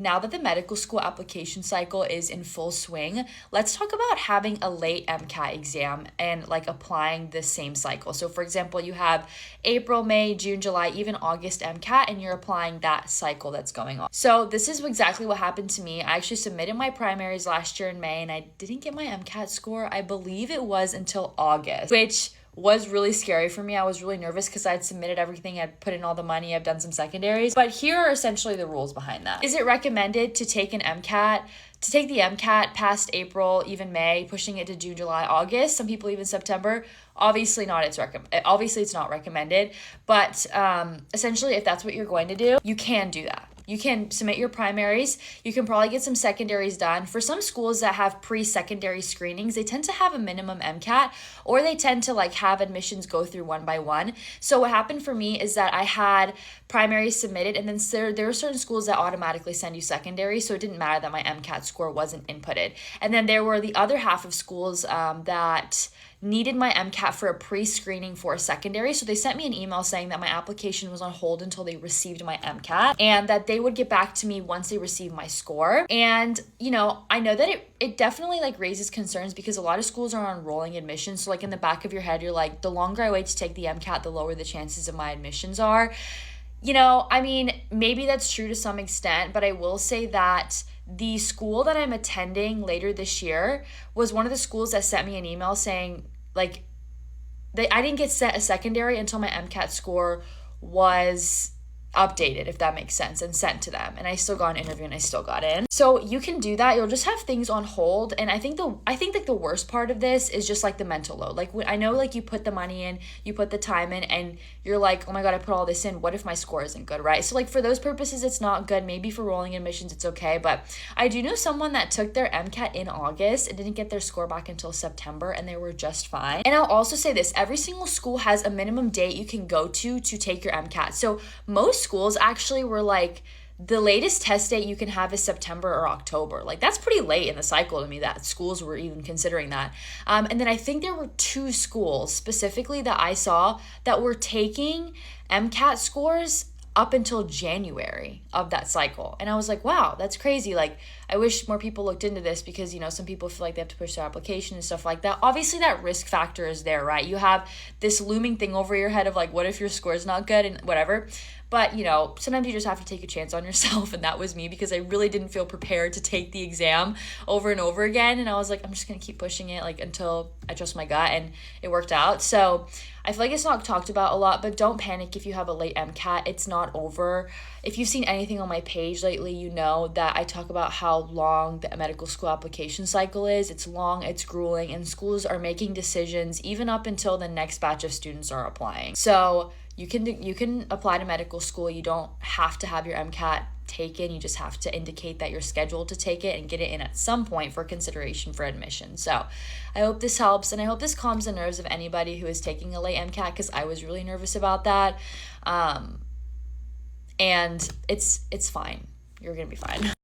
Now that the medical school application cycle is in full swing, let's talk about having a late MCAT exam and like applying the same cycle. So for example, you have April, May, June, July, even August MCAT, and you're applying that cycle that's going on. So this is exactly what happened to me. I actually submitted my primaries last year in May and I didn't get my MCAT score. I believe it was until August, which was really scary for me. I was really nervous because I'd submitted everything, I'd put in all the money, I've done some secondaries. But here are essentially the rules behind that. Is it recommended to take an MCAT? To take the MCAT past April, even May, pushing it to June, July, August, some people even September? Obviously not. Obviously it's not recommended. But essentially, if that's what you're going to do, you can do that. You can submit your primaries. You can probably get some secondaries done. For some schools that have pre-secondary screenings, they tend to have a minimum MCAT, or they tend to like have admissions go through one by one. So what happened for me is that I had primaries submitted, and then there are certain schools that automatically send you secondary, so it didn't matter that my MCAT score wasn't inputted. And then there were the other half of schools that needed my MCAT for a pre-screening for a secondary. So they sent me an email saying that my application was on hold until they received my MCAT and that they would get back to me once they received my score. And, you know, I know that it definitely like raises concerns because a lot of schools are on rolling admissions. So like in the back of your head, you're like, the longer I wait to take the MCAT, the lower the chances of my admissions are. You know, I mean, maybe that's true to some extent, but I will say that the school that I'm attending later this year was one of the schools that sent me an email saying, like, I didn't get set a secondary until my MCAT score was updated, if that makes sense, and sent to them. And I still got an interview and I still got in. So you can do that. You'll just have things on hold. And I think like the worst part of this is just like the mental load. Like I know like you put the money in, you put the time in, and you're like, oh my God, I put all this in. What if my score isn't good, right? So like for those purposes, it's not good. Maybe for rolling admissions, it's okay. But I do know someone that took their MCAT in August and didn't get their score back until September, and they were just fine. And I'll also say this, every single school has a minimum date you can go to take your MCAT. So most schools actually were like, the latest test date you can have is September or October. Like that's pretty late in the cycle to me that schools were even considering that. And then I think there were 2 schools specifically that I saw that were taking MCAT scores up until January of that cycle. And I was like, wow, that's crazy. Like, I wish more people looked into this because, you know, some people feel like they have to push their application and stuff like that. Obviously, that risk factor is there, right? You have this looming thing over your head of like, what if your score is not good and whatever. But, you know, sometimes you just have to take a chance on yourself. And that was me because I really didn't feel prepared to take the exam over and over again. And I was like, I'm just going to keep pushing it like until I trust my gut. And it worked out. So I feel like it's not talked about a lot, but don't panic if you have a late MCAT. It's not over. If you've seen anything on my page lately, you know that I talk about how long the medical school application cycle is. It's long, it's grueling, and schools are making decisions even up until the next batch of students are applying. So you can apply to medical school. You don't have to have your MCAT taken. You just have to indicate that you're scheduled to take it and get it in at some point for consideration for admission. So I hope this helps, and I hope this calms the nerves of anybody who is taking a late MCAT because I was really nervous about that. And it's fine. You're gonna be fine.